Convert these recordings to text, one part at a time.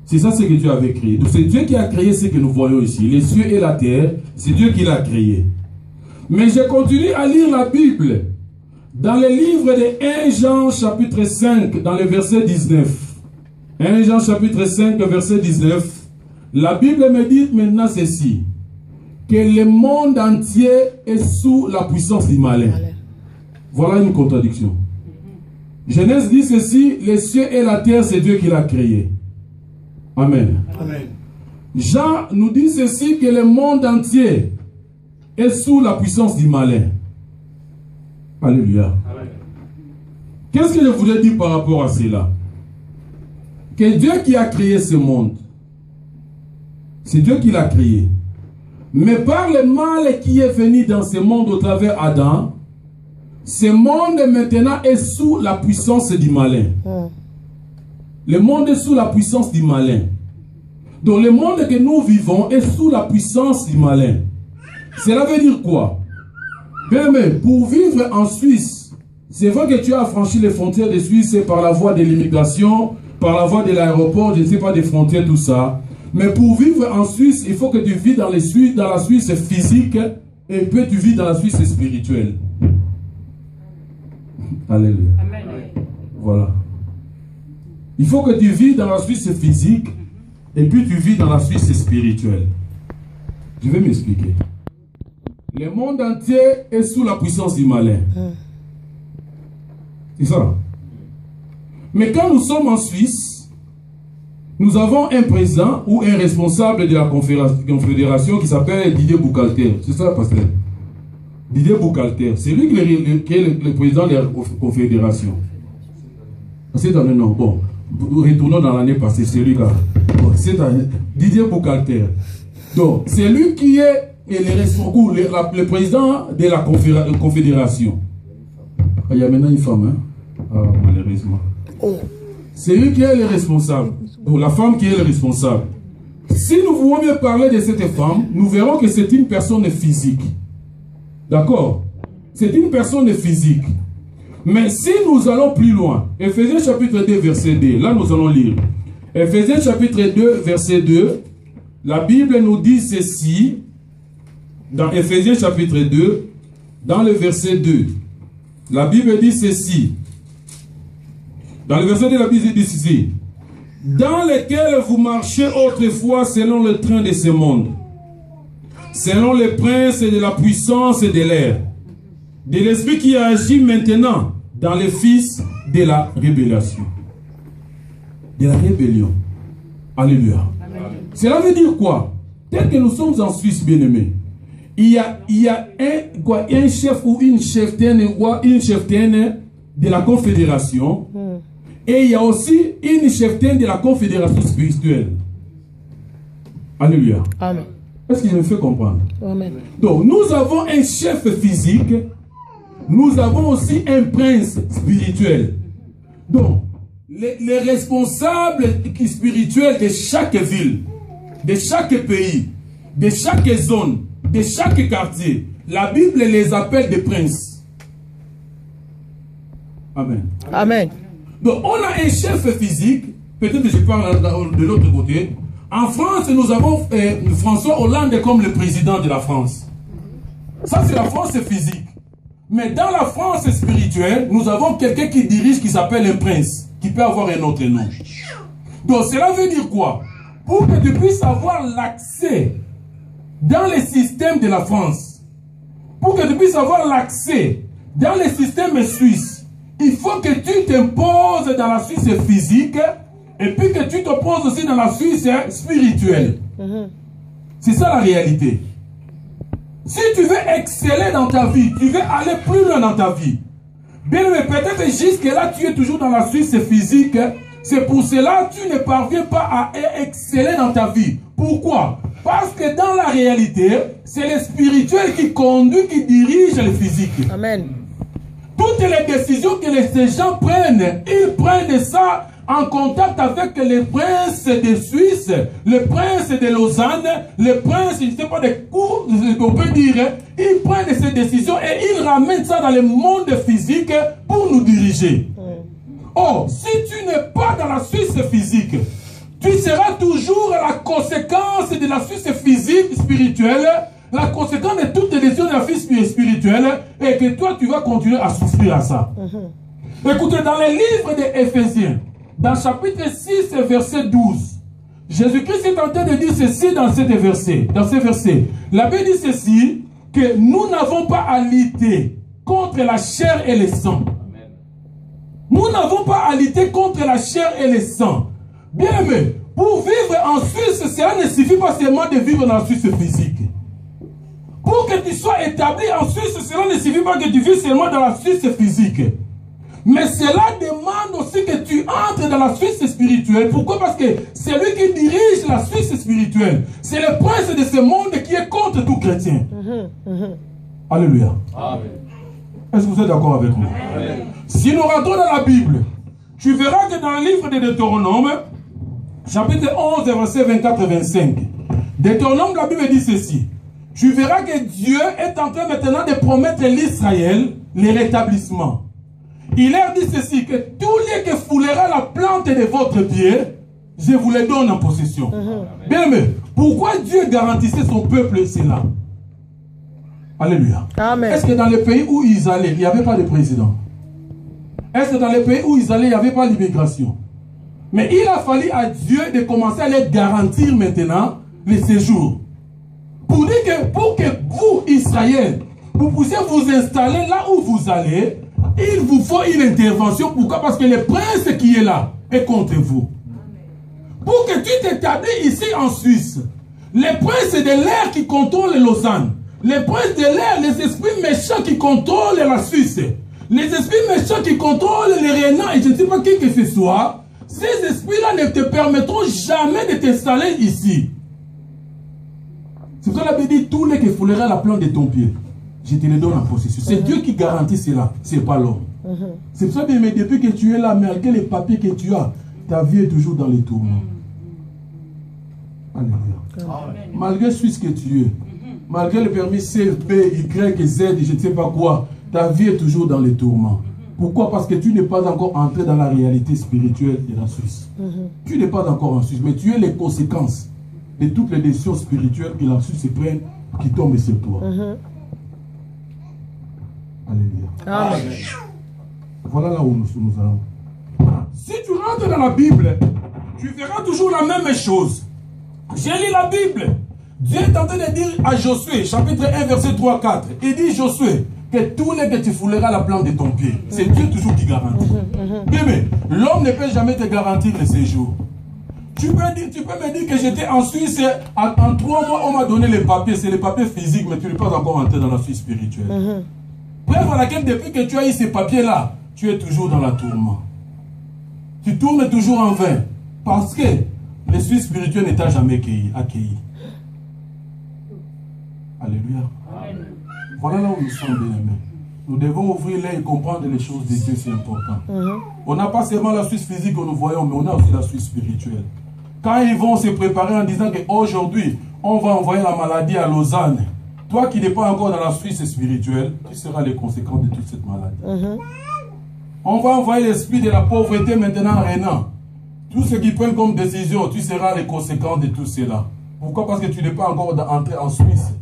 C'est ça ce que Dieu avait créé. Donc c'est Dieu qui a créé ce que nous voyons ici. Les cieux et la terre, c'est Dieu qui l'a créé. Mais je continue à lire la Bible. Dans le livre de 1 Jean chapitre 5, dans le verset 19. 1 Jean chapitre 5, verset 19. La Bible me dit maintenant ceci. Que le monde entier est sous la puissance du malin. Voilà une contradiction. Genèse dit ceci, les cieux et la terre, c'est Dieu qui l'a créé. Amen. Amen. Jean nous dit ceci, que le monde entier est sous la puissance du malin. Alléluia. Qu'est-ce que je voulais dire par rapport à cela? Que Dieu qui a créé ce monde, c'est Dieu qui l'a créé. Mais par le mal qui est venu dans ce monde au travers Adam, ce monde maintenant est sous la puissance du malin. Le monde est sous la puissance du malin. Donc le monde que nous vivons est sous la puissance du malin. Cela veut dire quoi? Bien, mais pour vivre en Suisse, c'est vrai que tu as franchi les frontières de Suisse par la voie de l'immigration, par la voie de l'aéroport, je ne sais pas, des frontières, tout ça. Mais pour vivre en Suisse, il faut que tu vis dans la Suisse physique et puis tu vis dans la Suisse spirituelle. Alléluia. Amen. Voilà. Il faut que tu vis dans la Suisse physique et puis tu vis dans la Suisse spirituelle. Je vais m'expliquer. Le monde entier est sous la puissance du malin. C'est ça. Mais quand nous sommes en Suisse, nous avons un président ou un responsable de la confédération qui s'appelle Didier Bouchalter. C'est ça, pasteur? Didier Bouchalter. C'est lui qui est le président de la confédération. C'est dans le nom. Bon, retournons dans l'année passée, c'est lui là. Bon, c'est Didier Bouchalter. Donc, c'est lui qui est le président de la confédération. Ah, il y a maintenant une femme, hein? Ah, malheureusement. C'est lui qui est le responsable. Donc, la femme qui est le responsable. Si nous voulons bien parler de cette femme, nous verrons que c'est une personne physique. D'accord? C'est une personne physique. Mais si nous allons plus loin, Ephésiens chapitre 2, verset 2, là nous allons lire. Ephésiens chapitre 2, verset 2, la Bible nous dit ceci, dans Ephésiens chapitre 2, dans le verset 2. La Bible dit ceci. Dans le verset 2, la Bible dit ceci. Dans lequel vous marchez autrefois selon le train de ce monde, selon les princes de la puissance de l'air, de l'esprit qui agit maintenant dans les fils de la rébellion. De la rébellion. Alléluia. Cela veut dire quoi? Tel que nous sommes en Suisse, bien-aimés, il y a un chef ou une cheftaine de la confédération. Et il y a aussi une cheftaine de la confédération spirituelle. Alléluia. Amen. Est-ce qu'il me fait comprendre? Amen. Donc, nous avons un chef physique. Nous avons aussi un prince spirituel. Donc, les responsables spirituels de chaque ville, de chaque pays, de chaque zone, de chaque quartier, la Bible les appelle des princes. Amen. Amen. Donc, on a un chef physique, peut-être que je parle de l'autre côté. En France, nous avons François Hollande comme le président de la France. Ça, c'est la France physique. Mais dans la France spirituelle, nous avons quelqu'un qui dirige, qui s'appelle un prince, qui peut avoir un autre nom. Donc, cela veut dire quoi? Pour que tu puisses avoir l'accès dans les systèmes de la France, pour que tu puisses avoir l'accès dans les systèmes suisses, il faut que tu t'imposes dans la Suisse physique et puis que tu te poses aussi dans la Suisse spirituelle. C'est ça la réalité. Si tu veux exceller dans ta vie, tu veux aller plus loin dans ta vie, bien mais peut-être jusque là tu es toujours dans la Suisse physique, c'est pour cela que tu ne parviens pas à exceller dans ta vie. Pourquoi? Parce que dans la réalité, c'est le spirituel qui conduit, qui dirige le physique. Amen. Toutes les décisions que ces gens prennent, ils prennent ça en contact avec les princes de Suisse, les princes de Lausanne, les princes, je ne sais pas, des cours, on peut dire, ils prennent ces décisions et ils ramènent ça dans le monde physique pour nous diriger. Or, si tu n'es pas dans la Suisse physique, tu sera toujours la conséquence de la Suisse physique, spirituelle, la conséquence de toutes les décisions de la vie spirituelle, et que toi, tu vas continuer à souffrir à ça. Écoutez, dans les livres des Éphésiens, dans chapitre 6, verset 12, Jésus-Christ est en train de dire ceci dans ces versets. La Bible dit ceci, que nous n'avons pas à lutter contre la chair et le sang. Nous n'avons pas à lutter contre la chair et le sang. Bien aimé, pour vivre en Suisse, cela ne suffit pas seulement de vivre dans la Suisse physique. Pour que tu sois établi en Suisse, cela ne suffit pas que tu vives seulement dans la Suisse physique. Mais cela demande aussi que tu entres dans la Suisse spirituelle. Pourquoi? Parce que c'est lui qui dirige la Suisse spirituelle. C'est le prince de ce monde qui est contre tout chrétien. Alléluia. Amen. Est-ce que vous êtes d'accord avec moi? Amen. Si nous rentrons dans la Bible, tu verras que dans le livre de Deutéronome, chapitre 11, verset 24 et 25, Deutéronome, la Bible dit ceci. Tu verras que Dieu est en train maintenant de promettre à l'Israël le rétablissement. Il leur dit ceci, que tous les qui foulera la plante de votre pied, je vous les donne en possession. Bien aimé, pourquoi Dieu garantissait son peuple cela? Alléluia. Est-ce que dans les pays où ils allaient, il n'y avait pas de président? Est-ce que dans les pays où ils allaient, il n'y avait pas d'immigration? Mais il a fallu à Dieu de commencer à les garantir maintenant le séjour. Pour dire que pour que vous, Israël, vous puissiez vous installer là où vous allez, il vous faut une intervention. Pourquoi? Parce que le prince qui est là est contre vous. Pour que tu t'établisses ici en Suisse, les princes de l'air qui contrôlent Lausanne, les princes de l'air, les esprits méchants qui contrôlent la Suisse, les esprits méchants qui contrôlent les Rénans, et je ne sais pas qui que ce soit, ces esprits-là ne te permettront jamais de t'installer ici. C'est pour ça que la Bible dit, tous les qui foulera la plante de ton pied, je te les donne en possession. C'est Dieu qui garantit cela, c'est pas l'homme. C'est pour ça que depuis que tu es là, malgré les papiers que tu as, ta vie est toujours dans les tourments. Alléluia. Malgré ce que tu es, malgré le permis C, B, Y, Z, je ne sais pas quoi, ta vie est toujours dans les tourments. Pourquoi? Parce que tu n'es pas encore entré dans la réalité spirituelle de la Suisse. Tu n'es pas encore en Suisse, mais tu es les conséquences de toutes les décisions spirituelles que la Suisse prenne, qui tombent sur toi. Alléluia. Amen. Voilà là où nous allons. Si tu rentres dans la Bible, tu verras toujours la même chose. J'ai lu la Bible. Dieu est en train de dire à Josué, chapitre 1, verset 3-4. Il dit, Josué, que tous les que tu fouleras la plante de ton pied, c'est Dieu toujours qui garantit. Bien, mais l'homme ne peut jamais te garantir le séjour. Tu peux me dire que j'étais en Suisse, en 3 mois, on m'a donné les papiers. C'est les papiers physiques, mais tu n'es pas encore entré dans la Suisse spirituelle. Preuve à laquelle, depuis que tu as eu ces papiers-là, tu es toujours dans la tourmente. Tu tournes toujours en vain. Parce que le Suisse spirituel n'est jamais accueilli. Alléluia. Amen. Voilà là où nous sommes, bien-aimés. Nous devons ouvrir l'œil et comprendre les choses de Dieu, c'est important. On n'a pas seulement la Suisse physique que nous voyons, mais on a aussi la Suisse spirituelle. Quand ils vont se préparer en disant qu'aujourd'hui, on va envoyer la maladie à Lausanne, toi qui n'es pas encore dans la Suisse spirituelle, tu seras les conséquences de toute cette maladie. On va envoyer l'esprit de la pauvreté maintenant à Rénan. Tout ce qu'ils prennent comme décision, tu seras les conséquences de tout cela. Pourquoi? Parce que tu n'es pas encore entré en Suisse.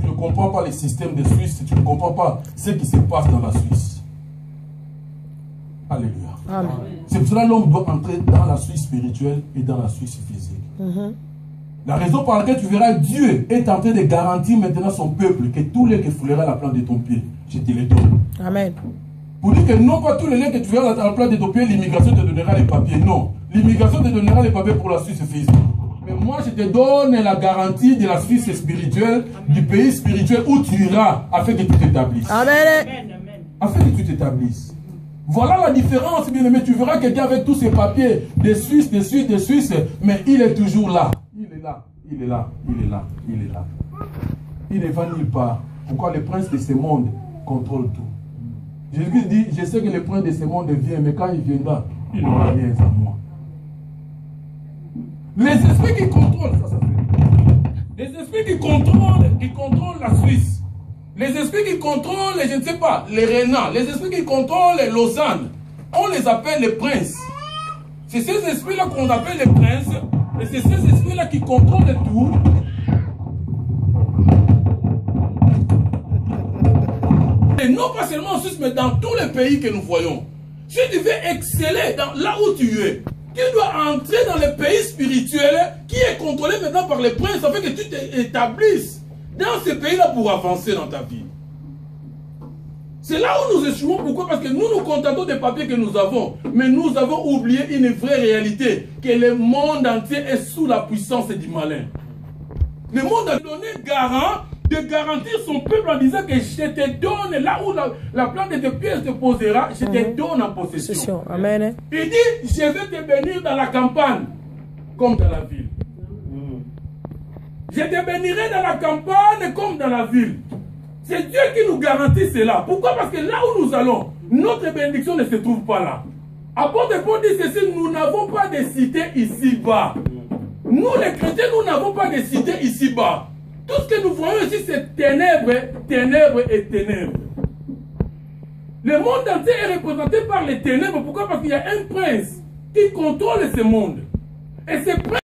Tu ne comprends pas les systèmes de Suisse, tu ne comprends pas ce qui se passe dans la Suisse. Alléluia. C'est pour cela que l'homme doit entrer dans la Suisse spirituelle et dans la Suisse physique. La raison par laquelle tu verras Dieu est en train de garantir maintenant son peuple que tous les qui foulera la plante de ton pied, je te les donne. Amen. Pour dire que non pas tous les liens que tu verras la plante de ton pied, l'immigration te donnera les papiers. Non. L'immigration te donnera les papiers pour la Suisse physique. Mais moi, je te donne la garantie de la Suisse spirituelle, du pays spirituel où tu iras, afin que tu t'établisses. Amen. Afin que tu t'établisses. Voilà la différence, bien aimé. Tu verras quelqu'un avec tous ses papiers, des Suisses, mais il est toujours là. Il est là, il est là, il est là, il est là. Il ne va nulle part. Pourquoi le prince de ce monde contrôle tout? Jésus dit, je sais que le prince de ce monde vient, mais quand il viendra, il n'aura rien à moi. Les esprits qui contrôlent, ça fait. Les esprits qui contrôlent la Suisse. Les esprits qui contrôlent, je ne sais pas, les Rénans. Les esprits qui contrôlent les Lausanne. On les appelle les princes. C'est ces esprits-là qu'on appelle les princes Et c'est ces esprits-là qui contrôlent tout. Et non pas seulement en Suisse, mais dans tous les pays que nous voyons. Si tu veux exceller dans, là où tu es, tu dois entrer dans les pays spirituels qui est contrôlé maintenant par les princes. Ça fait que tu t'établisses dans ces pays-là pour avancer dans ta vie. C'est là où nous échouons. Pourquoi? Parce que nous nous contentons des papiers que nous avons. Mais nous avons oublié une vraie réalité. Que le monde entier est sous la puissance du malin. Le monde a donné garant de garantir son peuple en disant que je te donne, là où la plante de tes pieds te posera, je te donne en possession. Amen. Il dit, je vais te bénir dans la campagne, comme dans la ville. Je te bénirai dans la campagne comme dans la ville. C'est Dieu qui nous garantit cela. Pourquoi? Parce que là où nous allons, notre bénédiction ne se trouve pas là. Apôtre Paul dit ceci, nous n'avons pas de cité ici-bas. Nous les chrétiens, nous n'avons pas de cité ici-bas. Tout ce que nous voyons ici, c'est ténèbres, ténèbres et ténèbres. Le monde entier est représenté par les ténèbres. Pourquoi? Parce qu'il y a un prince qui contrôle ce monde. Et ce prince